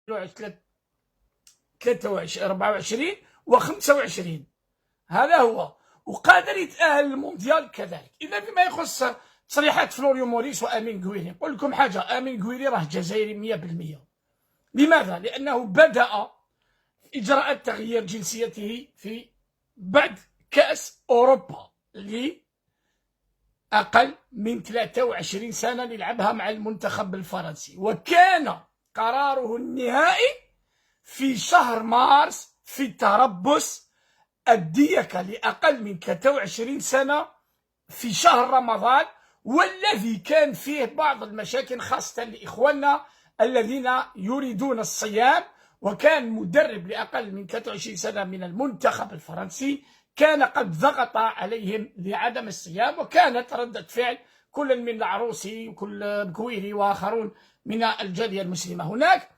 23 24 و25. هذا هو، وقادر يتأهل للمونديال كذلك. إذا فيما يخص تصريحات فلوريو موريس وأمين غويري، نقول لكم حاجة، أمين غويري راه جزائري 100%. لماذا؟ لأنه بدأ إجراءات تغيير جنسيته في بعد كأس أوروبا لأقل من 23 سنة ليلعبها مع المنتخب الفرنسي، وكان قراره النهائي في شهر مارس في تربص الديكة لأقل من 23 سنة في شهر رمضان، والذي كان فيه بعض المشاكل خاصة لإخواننا الذين يريدون الصيام. وكان مدرب لأقل من 23 سنة من المنتخب الفرنسي كان قد ضغط عليهم لعدم الصيام، وكانت ردة فعل كل من العروسي وكل بكويري وآخرون من الجالية المسلمة هناك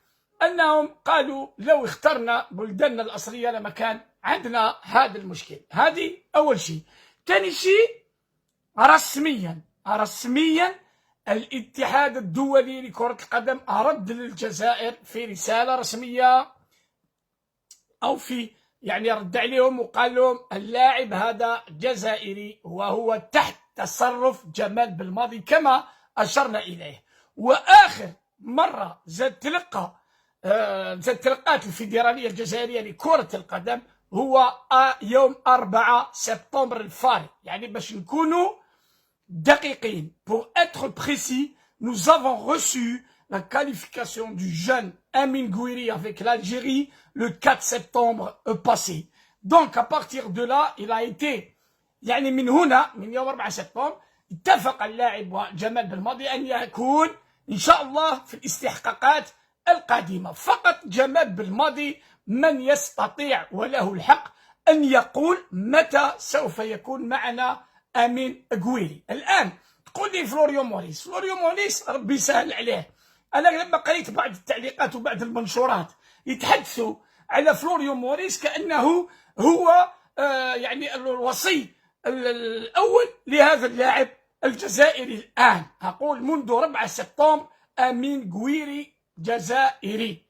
أنهم قالوا لو اخترنا بلداننا الأصلية لما كان عندنا هذا المشكل. هذه أول شيء. ثاني شيء، رسميا الاتحاد الدولي لكرة القدم أرد للجزائر في رسالة رسمية، أو في رد عليهم وقال لهم اللاعب هذا جزائري وهو تحت تصرف جمال بلماضي كما أشرنا إليه. وآخر مرة تلقات الفيدرالية الجزائرية لكرة القدم هو يوم 4 سبتمبر الفارط، باش نكونوا دقيقين. Pour être précis, nous avons reçu la qualification du jeune Amin Gouiri avec l'Algérie le 4 septembre passé. Donc à partir de là, il a été من هنا من يوم 4 سبتمبر اتفق اللاعب وجمال بلماضي أن يكون إن شاء الله في الاستحقاقات القادمة. فقط جمال بلماضي من يستطيع وله الحق أن يقول متى سوف يكون معنا أمين غويري. الآن تقول لي فلوريو موريس ربي يسهل عليه. أنا لما قريت بعض التعليقات وبعض المنشورات يتحدثوا على فلوريو موريس كأنه هو الوصي الأول لهذا اللاعب الجزائري. الآن أقول منذ 4 سبتمبر أمين غويري جزائري.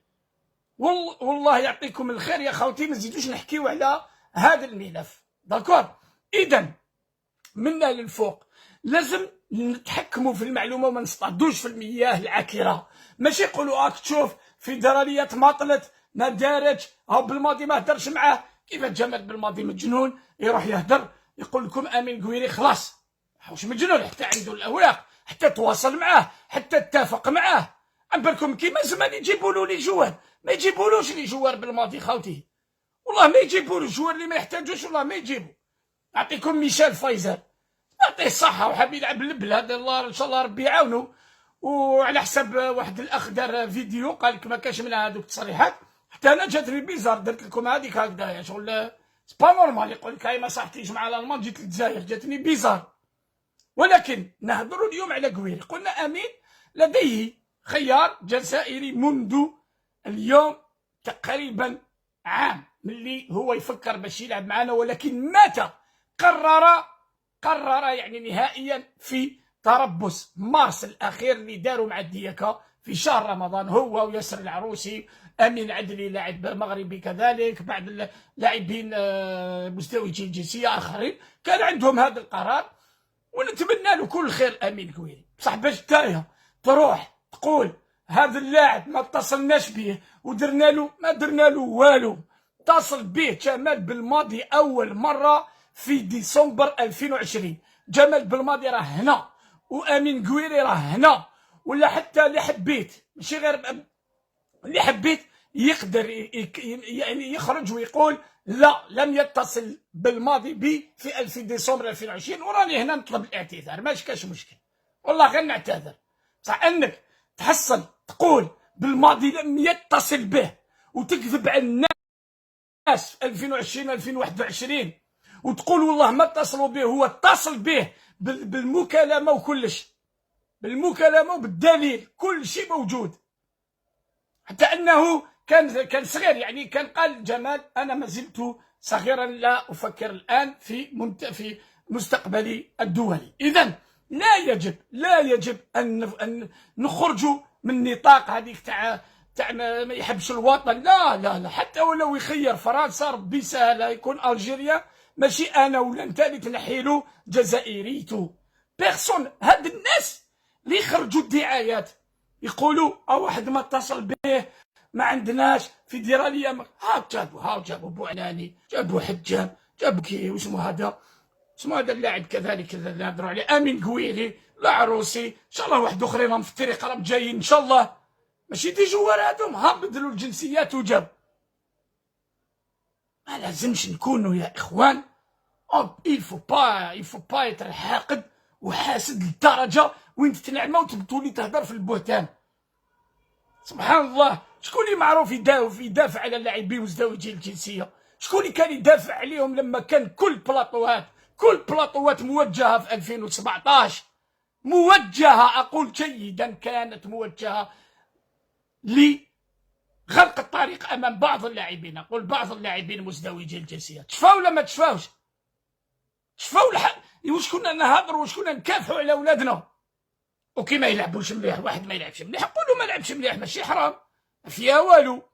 والله يعطيكم الخير يا خوتي، ما نزيدوش نحكيو على هذا الملف. داكور؟ إذا منا للفوق لازم نتحكموا في المعلومه وما نصطادوش في المياه العكره. ماشي يقولوا تشوف فيدراليه تماطلت ما دارتش، هاو بالماضي ما هدرش معاه. كيف جمال بالماضي مجنون يروح يهدر يقول لكم امين غويري خلاص؟ واش مجنون؟ حتى عنده الاوراق، حتى تواصل معاه، حتى اتفق معاه. عم بالكم كيما زمان يجيبوا له لي جوار، ما يجيبولوش لي جوار بالماضي خاوتي، والله ما يجيبوا له الجوار اللي ما يحتاجوش، والله ما يجيبوا. نعطيكم ميشيل فايزر، يعطيه الصحة وحاب يلعب البلاد، الله إن شاء الله ربي يعاونو. وعلى حسب واحد الأخ دار فيديو قال لك ما كاش من هذوك التصريحات، حتى أنا جاتني بيزار درت لكم هذيك هكذايا شغل سبا نورمال. يقول لك هاي ما صحتيش مع الألمان جيت للجزائر، جاتني بيزار. ولكن نهضروا اليوم على غويري. قلنا أمين لديه خيار جزائري منذ اليوم تقريبا عام ملي هو يفكر باش يلعب معنا، ولكن متى قرر نهائيا في تربص مارس الأخير اللي داروا مع الديكة في شهر رمضان، هو وياسر العروسي، أمين عدلي لاعب مغربي كذلك، بعض اللاعبين مزدوجي الجنسية آخرين كان عندهم هذا القرار، ونتمنى له كل خير أمين غويري. بصح باش نتايا تروح تقول هذا اللاعب ما اتصلناش به ودرنا له، ما درنا له والو. اتصل به جمال بلماضي أول مرة في ديسمبر 2020. جمال بلماضي راه هنا وأمين غويري راه هنا، ولا حتى اللي حبيت ماشي غير اللي حبيت يقدر يخرج ويقول لا لم يتصل بالماضي بي في ديسمبر 2020، وراني هنا نطلب الاعتذار، ماشي كاش مشكل، والله غير نعتذر. بصح انك تحصل تقول بالماضي لم يتصل به وتكذب على الناس في 2020 2021 وتقول والله ما اتصلوا به، هو اتصل به بالمكالمه وكلش، بالمكالمه وبالدليل، كل شيء موجود. حتى انه كان صغير، كان قال جمال انا ما زلت صغيرا لا افكر الان في مستقبلي الدولي. اذا لا يجب ان نخرج من نطاق هذيك تاع ما يحبش الوطن. لا لا لا، حتى ولو يخير فرنسا ربي سهله يكون الجيريا، ماشي انا ولا انت اللي تنحيلو جزائريتو. بيرسون. هاد الناس اللي يخرجوا الدعايات يقولوا واحد ما اتصل به ما عندناش فيدراليه، ها جابوا بوعناني، جابوا حجام، جابوا كي واسمه هذا، اسمه هذا اللاعب كذلك اللي نهضروا عليه امين قويري، العروسي، ان شاء الله واحد اخرين راهم في الطريق راهم جايين ان شاء الله، ماشي دي جوار هذوم، بدلوا الجنسيات وجاب. ما لازمش نكونوا يا اخوان il faut pas être حاقد وحاسد للدرجه وين تتنعمى وتبطوا لي تهضر في البهتان. سبحان الله، شكون اللي معروف يدافع على اللاعبين مزدوجي الجنسيه؟ شكون اللي كان يدافع عليهم لما كان كل بلاطوات موجهه في 2017 موجهه، اقول جيدا كانت موجهه لغلق الطريق امام بعض اللاعبين، اقول بعض اللاعبين مزدوجي الجنسيه. تشفاو ولا ما تشفاوش؟ شفاو واش كنا نهضروا، واش كنا نكافحوا على ولادنا، وكي ما يلعبوش مليح، واحد ما يلعبش مليح نقولوا ما لعبش مليح، ماشي حرام، ما فيها والو.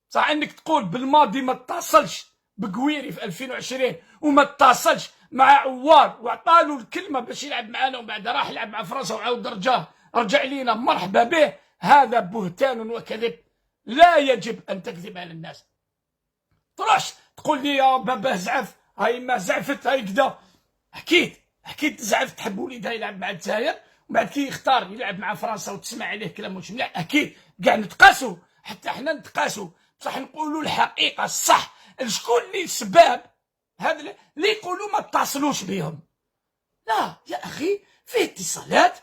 صح انك تقول بالماضي ما اتصلش بقويري في 2020 وما اتصلش مع عوار وعطالو الكلمه باش يلعب معنا ومن بعد راح يلعب مع فرنسا وعاود رجع لينا مرحبا به، هذا بهتان وكذب. لا يجب ان تكذب على الناس. تروحش تقول لي يا بابا زعف، هاي ما زعفت هاي كدا، حكيت زعف تحب وليدها يلعب مع الجزائر ومن بعد كي يختار يلعب مع فرنسا وتسمع عليه كلام واش مليح، اكيد كاع نتقاسوا، حتى حنا نتقاسوا، بصح نقولوا الحقيقه الصح. شكون اللي السباب هذا اللي يقولوا ما اتصلوش بهم؟ لا يا اخي، فيه اتصالات،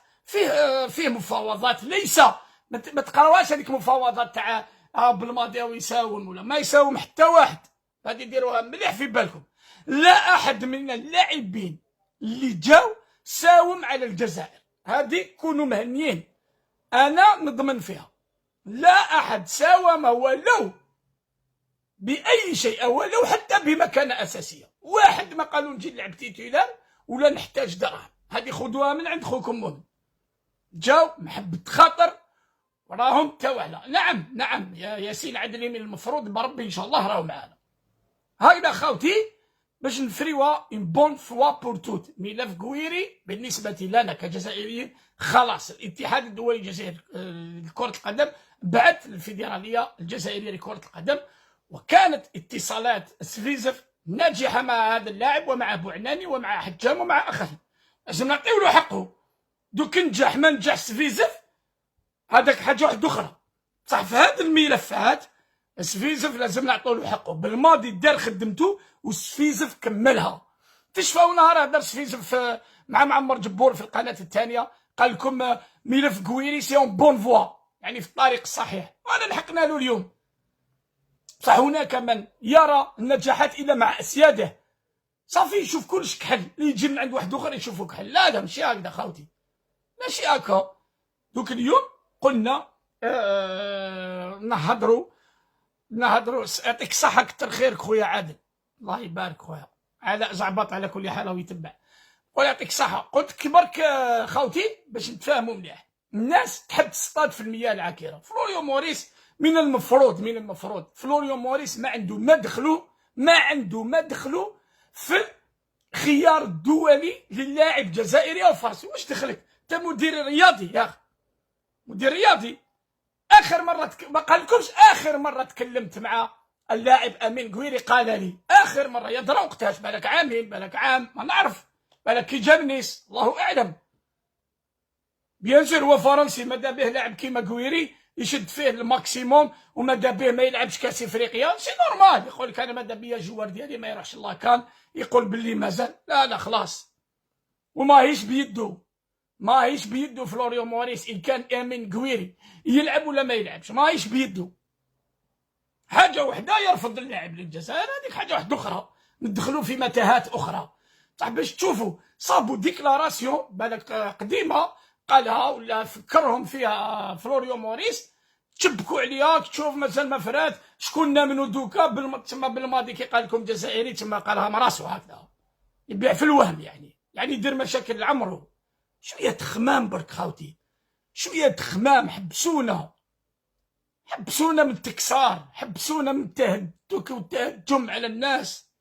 فيه مفاوضات، ليس ما تقراوهاش هذيك مفاوضات تاع بالماضي يساوم ولا ما يساوم حتى واحد، هذه ديروها مليح في بالكم. لا احد من اللاعبين اللي جاو ساوم على الجزائر، هذه كونوا مهنيين، انا نضمن فيها. لا احد ساوم ولو باي شيء ولو حتى بمكانه اساسيه، واحد ما قالوا نجي نلعب تيتولار ولا نحتاج دراهم، هذه خذوها من عند خوكم مؤمن. جاو محبه خاطر وراهم توعلا. نعم يا ياسين عدلي، من المفروض بربي ان شاء الله راهو معانا. هايدا خاوتي باش نفريوها اون بون فوا بور توت. ملف قويري بالنسبه لنا كجزائريين خلاص، الاتحاد الدولي الجزائري لكره القدم بعث الفيدراليه الجزائريه لكره القدم، وكانت اتصالات سفيزف ناجحه مع هذا اللاعب ومع بوعناني ومع حجام ومع اخرين. لازم نعطيو له حقه. دوك نجح ما نجح سفيزف هذاك حاجه واحده اخرى، صح. في هذه الملفات سفيزف لازم نعطيو له حقه، بالماضي دار خدمته وسفيزف كملها. تشفاو نهار هدر سفيزف مع معمر جبور في القناه الثانيه قال لكم ملف قويري سي اون بون فوا، يعني في الطريق الصحيح، وانا لحقنا له اليوم. صح هناك من يرى النجاحات الا مع اسياده، صافي يشوف كلش كحل، يجي من عند واحد اخر يشوفو كحل. لا ماشي هكذا خاوتي، ماشي هكا. دوك اليوم قلنا نهضروا يعطيك الصحة، كتر خيرك خويا عادل، الله يبارك خويا علاء زعبط على كل حال ويتبع، قول يعطيك الصحة. قلت كبرك خاوتي باش نتفاهموا مليح، الناس تحب تصطاد في المياه العكرة. فلوريو موريس من المفروض فلوريو موريس ما عنده ما دخلو في خيار الدولي للاعب جزائري او فرنسي. واش دخلك انت؟ مدير رياضي يا اخي، مدير رياضي. اخر مره ما قالكمش اخر مره تكلمت مع اللاعب امين قويري قال لي اخر مره يا درا وقتاش، بالك عامين بالك عام ما نعرف، بالك كي جا نيس الله اعلم. بيان سور هو فرنسي، ماذا به لاعب كيما قويري يشد فيه الماكسيموم، وماذا به ما يلعبش كاس افريقيا، سي نورمال. يقول لك انا ماذا بيا الجوار ديالي ما يروحش الله كان، يقول باللي مازال. لا خلاص، وماهيش بيدو فلوريو موريس ان كان امين قويري يلعب ولا ما يلعبش، ماهيش بيدو. حاجه وحده يرفض اللاعب للجزائر، هذيك حاجه وحده اخرى، ندخلوا في متاهات اخرى. صح باش تشوفوا صابوا ديكلاراسيون بالك قديمه قالها ولا فكرهم فيها فلوريو موريس، تشبكوا عليها تشوف مازال ما فرات. شكون منو دوكا تما بالماضي كي قال لكم جزائري تما قالها مراسو هكذا، يبيع في الوهم، يعني يدير مشاكل لعمره. شويه تخمام برك خاوتي، شويه تخمام، حبسونا حبسونا من التكسار، حبسونا من التهجم على الناس.